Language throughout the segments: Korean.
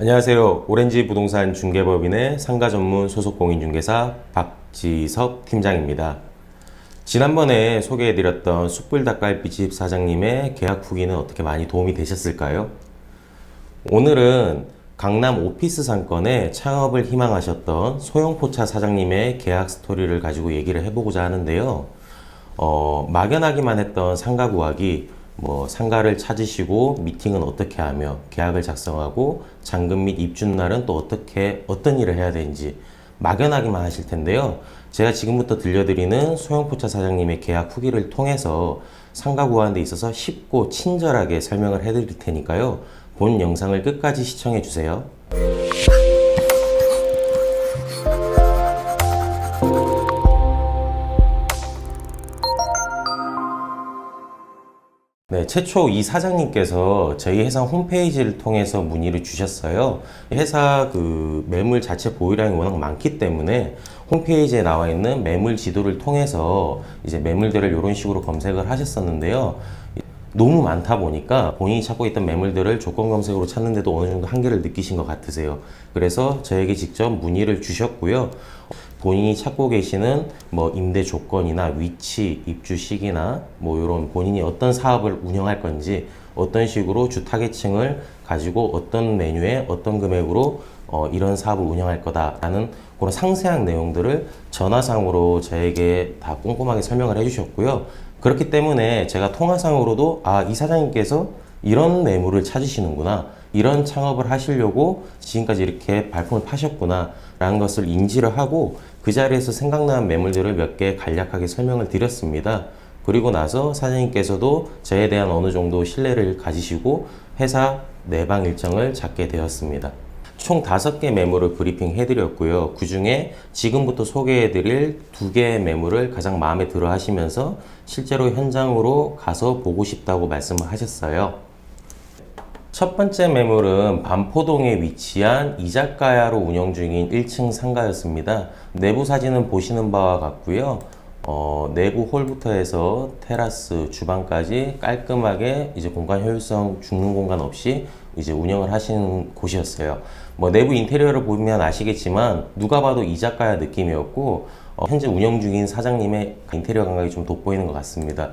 안녕하세요. 오렌지 부동산 중개법인의 상가 전문 소속 공인중개사 박지섭 팀장입니다. 지난번에 소개해드렸던 숯불닭갈비집 사장님의 계약 후기는 어떻게 많이 도움이 되셨을까요? 오늘은 강남 오피스 상권에 창업을 희망하셨던 소형포차 사장님의 계약 스토리를 가지고 얘기를 해보고자 하는데요. 막연하기만 했던 상가 구하기, 상가를 찾으시고 미팅은 어떻게 하며 계약을 작성하고 잔금 및 입주날은 또 어떤 일을 해야 되는지 막연하기만 하실 텐데요. 제가 지금부터 들려드리는 소형포차 사장님의 계약 후기를 통해서 상가 구하는 데 있어서 쉽고 친절하게 설명을 해드릴 테니까요. 본 영상을 끝까지 시청해 주세요. 네, 최초 이 사장님께서 저희 회사 홈페이지를 통해서 문의를 주셨어요. 회사 매물 자체 보유량이 워낙 많기 때문에 홈페이지에 나와 있는 매물 지도를 통해서 이제 매물들을 이런 식으로 검색을 하셨었는데요. 너무 많다 보니까 본인이 찾고 있던 매물들을 조건 검색으로 찾는데도 어느 정도 한계를 느끼신 것 같으세요. 그래서 저에게 직접 문의를 주셨고요. 본인이 찾고 계시는 임대 조건이나 위치, 입주 시기나 이런 본인이 어떤 사업을 운영할 건지 어떤 식으로 주 타겟층을 가지고 어떤 메뉴에 어떤 금액으로 이런 사업을 운영할 거다라는 그런 상세한 내용들을 전화상으로 저에게 다 꼼꼼하게 설명을 해주셨고요. 그렇기 때문에 제가 통화상으로도 이 사장님께서 이런 매물을 찾으시는구나, 이런 창업을 하시려고 지금까지 이렇게 발품을 파셨구나 라는 것을 인지를 하고 그 자리에서 생각나는 매물들을 몇 개 간략하게 설명을 드렸습니다. 그리고 나서 사장님께서도 저에 대한 어느 정도 신뢰를 가지시고 회사 내방 일정을 잡게 되었습니다. 총 5개 매물을 브리핑 해드렸고요. 그 중에 지금부터 소개해드릴 2개의 매물을 가장 마음에 들어 하시면서 실제로 현장으로 가서 보고 싶다고 말씀을 하셨어요. 첫 번째 매물은 반포동에 위치한 이자카야로 운영 중인 1층 상가였습니다. 내부 사진은 보시는 바와 같고요. 내부 홀부터 해서 테라스, 주방까지 깔끔하게 이제 공간 효율성 죽는 공간 없이 이제 운영을 하시는 곳이었어요. 내부 인테리어를 보면 아시겠지만 누가 봐도 이자카야 느낌이었고 현재 운영 중인 사장님의 인테리어 감각이 좀 돋보이는 것 같습니다.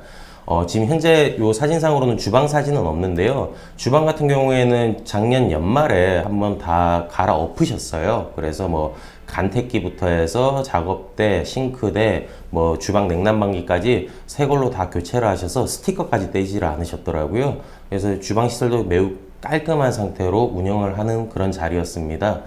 지금 현재 요 사진상으로는 주방 사진은 없는데요. 주방 같은 경우에는 작년 연말에 한번 다 갈아 엎으셨어요. 그래서 간택기부터 해서 작업대, 싱크대, 주방 냉난방기까지 새 걸로 다 교체를 하셔서 스티커까지 떼지를 않으셨더라고요. 그래서 주방 시설도 매우 깔끔한 상태로 운영을 하는 그런 자리였습니다.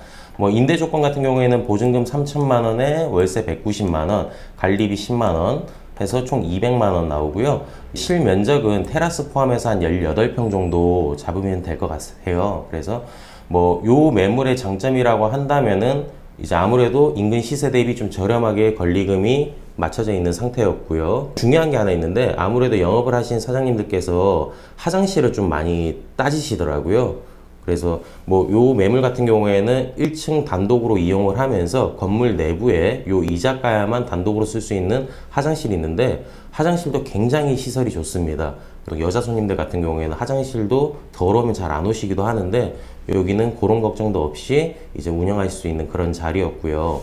임대 조건 같은 경우에는 보증금 3천만 원에 월세 190만 원, 관리비 10만 원 해서 총 200만 원 나오고요. 실면적은 테라스 포함해서 한 18평 정도 잡으면 될 것 같아요. 그래서 요 매물의 장점이라고 한다면은 이제 아무래도 인근 시세 대비 좀 저렴하게 권리금이 맞춰져 있는 상태였고요. 중요한 게 하나 있는데 아무래도 영업을 하신 사장님들께서 화장실을 좀 많이 따지시더라고요. 그래서 요 매물 같은 경우에는 1층 단독으로 이용을 하면서 건물 내부에 요 이자카야만 단독으로 쓸 수 있는 화장실이 있는데 화장실도 굉장히 시설이 좋습니다. 또 여자 손님들 같은 경우에는 화장실도 더러우면 잘 안 오시기도 하는데 여기는 그런 걱정도 없이 이제 운영할 수 있는 그런 자리였고요.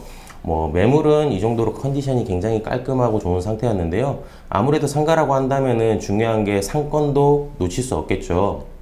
매물은 이 정도로 컨디션이 굉장히 깔끔하고 좋은 상태였는데요. 아무래도 상가라고 한다면은 중요한 게 상권도 놓칠 수 없겠죠.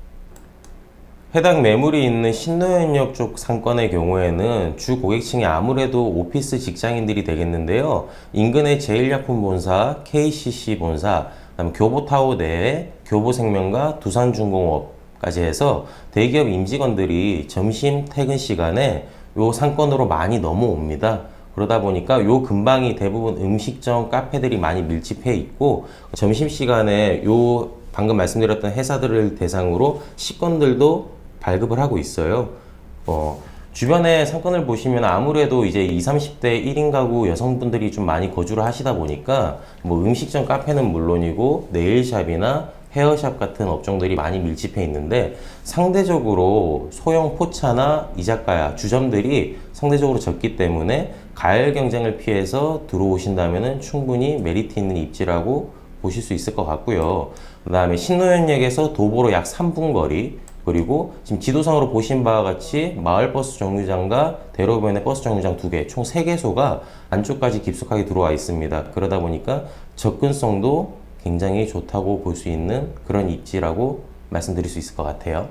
해당 매물이 있는 신노현역 쪽 상권의 경우에는 주 고객층이 아무래도 오피스 직장인들이 되겠는데요. 인근의 제일약품본사, KCC 본사, 그다음에 교보타워 내에 교보생명과 두산중공업까지 해서 대기업 임직원들이 점심 퇴근 시간에 요 상권으로 많이 넘어옵니다. 그러다 보니까 요 근방이 대부분 음식점, 카페들이 많이 밀집해 있고 점심시간에 요 방금 말씀드렸던 회사들을 대상으로 식권들도 발급을 하고 있어요. 주변에 상권을 보시면 아무래도 이제 20, 30대 1인 가구 여성분들이 좀 많이 거주를 하시다 보니까 음식점, 카페는 물론이고 네일샵이나 헤어샵 같은 업종들이 많이 밀집해 있는데 상대적으로 소형 포차나 이자카야, 주점들이 상대적으로 적기 때문에 가열 경쟁을 피해서 들어오신다면 충분히 메리트 있는 입지라고 보실 수 있을 것 같고요. 그 다음에 신노현역에서 도보로 약 3분 거리, 그리고 지금 지도상으로 보신 바와 같이 마을버스 정류장과 대로변의 버스 정류장 2개, 총 3개소가 안쪽까지 깊숙하게 들어와 있습니다. 그러다 보니까 접근성도 굉장히 좋다고 볼 수 있는 그런 입지라고 말씀드릴 수 있을 것 같아요.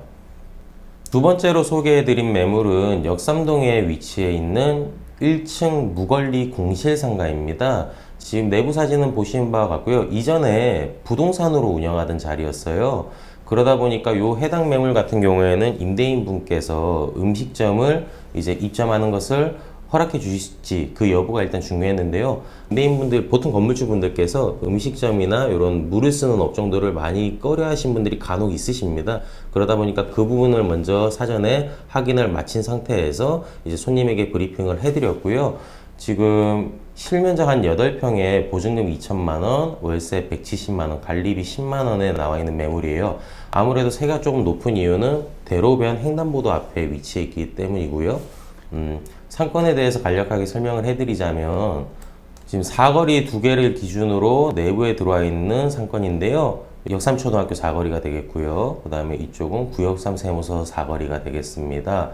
두 번째로 소개해드린 매물은 역삼동에 위치해 있는 1층 무권리 공실 상가입니다. 지금 내부 사진은 보신 바와 같고요. 이전에 부동산으로 운영하던 자리였어요. 그러다 보니까 요 해당 매물 같은 경우에는 임대인 분께서 음식점을 이제 입점하는 것을 허락해 주실지 그 여부가 일단 중요했는데요. 임대인분들, 보통 건물주분들께서 음식점이나 이런 물을 쓰는 업종들을 많이 꺼려 하신 분들이 간혹 있으십니다. 그러다 보니까 그 부분을 먼저 사전에 확인을 마친 상태에서 이제 손님에게 브리핑을 해드렸고요. 지금 실면적 한 8평에 보증금 2천만 원, 월세 170만 원, 관리비 10만 원에 나와 있는 매물이에요. 아무래도 세가 조금 높은 이유는 대로변 횡단보도 앞에 위치해 있기 때문이고요. 상권에 대해서 간략하게 설명을 해드리자면 지금 사거리 2개를 기준으로 내부에 들어와 있는 상권인데요. 역삼초등학교 사거리가 되겠고요. 그 다음에 이쪽은 구역삼 세무서 사거리가 되겠습니다.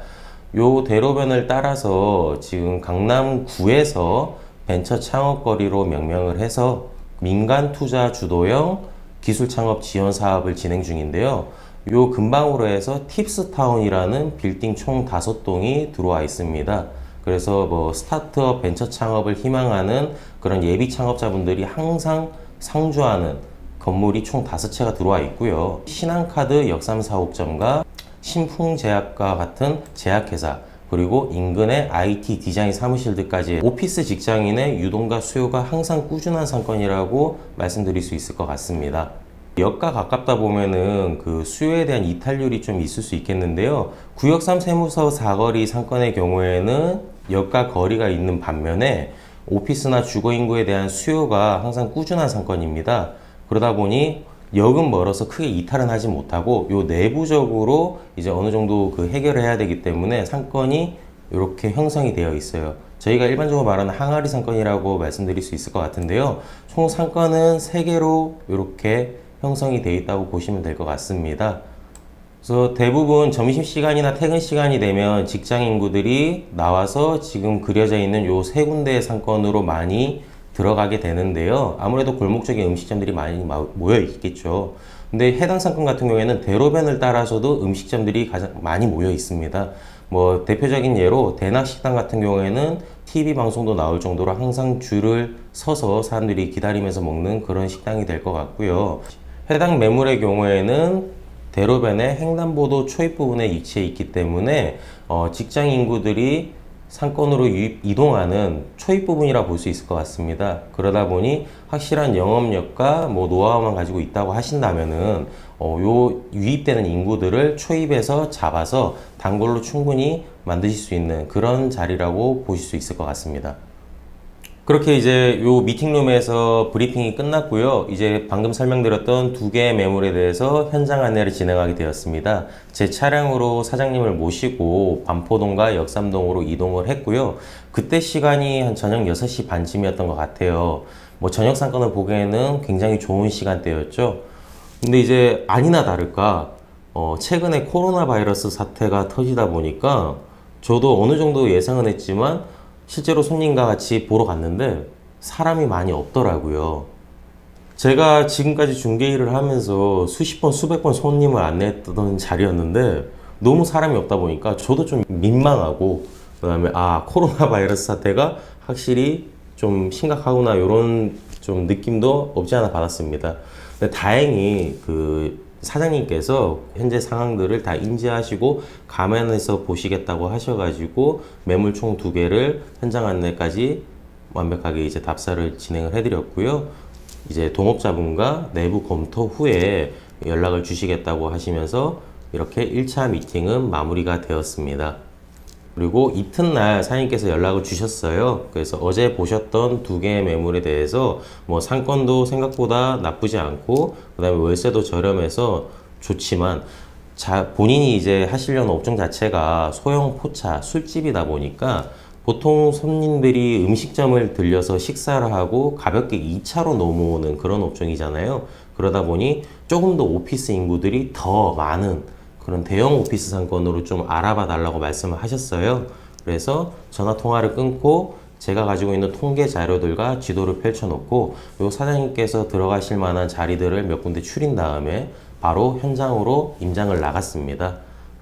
요 대로변을 따라서 지금 강남구에서 벤처 창업거리로 명명을 해서 민간 투자 주도형 기술 창업 지원 사업을 진행 중인데요. 요 근방으로 해서 팁스타운이라는 빌딩 총 5동이 들어와 있습니다. 그래서 뭐 스타트업 벤처 창업을 희망하는 그런 예비 창업자분들이 항상 상주하는 건물이 총 5채가 들어와 있고요. 신한카드 역삼사옥점과 신풍제약과 같은 제약회사, 그리고 인근의 IT 디자인 사무실들까지 오피스 직장인의 유동과 수요가 항상 꾸준한 상권이라고 말씀드릴 수 있을 것 같습니다. 역과 가깝다 보면은 그 수요에 대한 이탈률이 좀 있을 수 있겠는데요. 구역 3 세무서 사거리 상권의 경우에는 역과 거리가 있는 반면에 오피스나 주거 인구에 대한 수요가 항상 꾸준한 상권입니다. 그러다 보니 역은 멀어서 크게 이탈은 하지 못하고 요 내부적으로 이제 어느 정도 그 해결을 해야 되기 때문에 상권이 이렇게 형성이 되어 있어요. 저희가 일반적으로 말하는 항아리 상권이라고 말씀드릴 수 있을 것 같은데요. 총 상권은 3개로 이렇게 형성이 되어 있다고 보시면 될 것 같습니다. 그래서 대부분 점심시간이나 퇴근시간이 되면 직장 인구들이 나와서 지금 그려져 있는 요 3군데의 상권으로 많이 들어가게 되는데요. 아무래도 골목 쪽에 음식점들이 많이 모여 있겠죠. 근데 해당 상권 같은 경우에는 대로변을 따라서도 음식점들이 가장 많이 모여 있습니다. 뭐 대표적인 예로 대낙식당 같은 경우에는 TV 방송도 나올 정도로 항상 줄을 서서 사람들이 기다리면서 먹는 그런 식당이 될 것 같고요. 해당 매물의 경우에는 대로변의 횡단보도 초입 부분에 위치해 있기 때문에 직장 인구들이 상권으로 이동하는 초입 부분이라 볼 수 있을 것 같습니다. 그러다 보니 확실한 영업력과 뭐 노하우만 가지고 있다고 하신다면은 요 유입되는 인구들을 초입에서 잡아서 단골로 충분히 만드실 수 있는 그런 자리라고 보실 수 있을 것 같습니다. 그렇게 이제 요 미팅룸에서 브리핑이 끝났고요. 이제 방금 설명드렸던 2개의 매물에 대해서 현장 안내를 진행하게 되었습니다. 제 차량으로 사장님을 모시고 반포동과 역삼동으로 이동을 했고요. 그때 시간이 한 저녁 6시 반쯤이었던 것 같아요. 뭐 저녁 상권을 보기에는 굉장히 좋은 시간대였죠. 근데 이제 아니나 다를까 최근에 코로나 바이러스 사태가 터지다 보니까 저도 어느 정도 예상은 했지만 실제로 손님과 같이 보러 갔는데 사람이 많이 없더라고요. 제가 지금까지 중개 일을 하면서 수십 번, 수백 번 손님을 안내했던 자리였는데 너무 사람이 없다 보니까 저도 좀 민망하고 그다음에 코로나 바이러스 사태가 확실히 좀 심각하구나 이런 좀 느낌도 없지 않아 받았습니다. 근데 다행히 그 사장님께서 현재 상황들을 다 인지하시고 감안해서 보시겠다고 하셔가지고 매물 총 2개를 현장 안내까지 완벽하게 이제 답사를 진행을 해드렸고요. 이제 동업자분과 내부 검토 후에 연락을 주시겠다고 하시면서 이렇게 1차 미팅은 마무리가 되었습니다. 그리고 이튿날 사장님께서 연락을 주셨어요. 그래서 어제 보셨던 2개의 매물에 대해서 뭐 상권도 생각보다 나쁘지 않고 그 다음에 월세도 저렴해서 좋지만 본인이 이제 하시려는 업종 자체가 소형 포차, 술집이다 보니까 보통 손님들이 음식점을 들려서 식사를 하고 가볍게 2차로 넘어오는 그런 업종이잖아요. 그러다 보니 조금 더 오피스 인구들이 더 많은 그런 대형 오피스 상권으로 좀 알아봐 달라고 말씀을 하셨어요. 그래서 전화 통화를 끊고 제가 가지고 있는 통계 자료들과 지도를 펼쳐놓고 요 사장님께서 들어가실 만한 자리들을 몇 군데 추린 다음에 바로 현장으로 임장을 나갔습니다.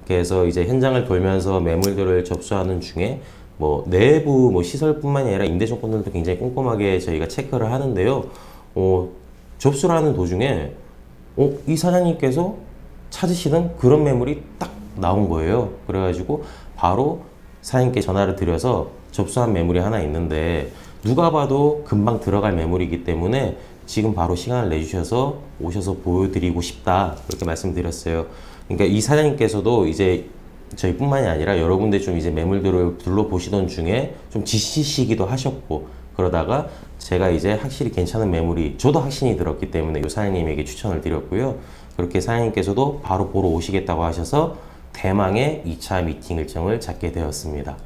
그래서 이제 현장을 돌면서 매물들을 접수하는 중에 뭐 내부 뭐 시설뿐만이 아니라 임대 조건들도 굉장히 꼼꼼하게 저희가 체크를 하는데요. 접수를 하는 도중에 이 사장님께서 찾으시는 그런 매물이 딱 나온 거예요. 그래가지고 바로 사장님께 전화를 드려서 접수한 매물이 하나 있는데 누가 봐도 금방 들어갈 매물이기 때문에 지금 바로 시간을 내주셔서 오셔서 보여드리고 싶다 그렇게 말씀드렸어요. 그러니까 이 사장님께서도 이제 저희뿐만이 아니라 여러 군데 좀 이제 매물들을 둘러보시던 중에 좀 지치시기도 하셨고 그러다가 제가 이제 확실히 괜찮은 매물이 저도 확신이 들었기 때문에 이 사장님에게 추천을 드렸고요. 그렇게 사장님께서도 바로 보러 오시겠다고 하셔서 대망의 2차 미팅 일정을 잡게 되었습니다.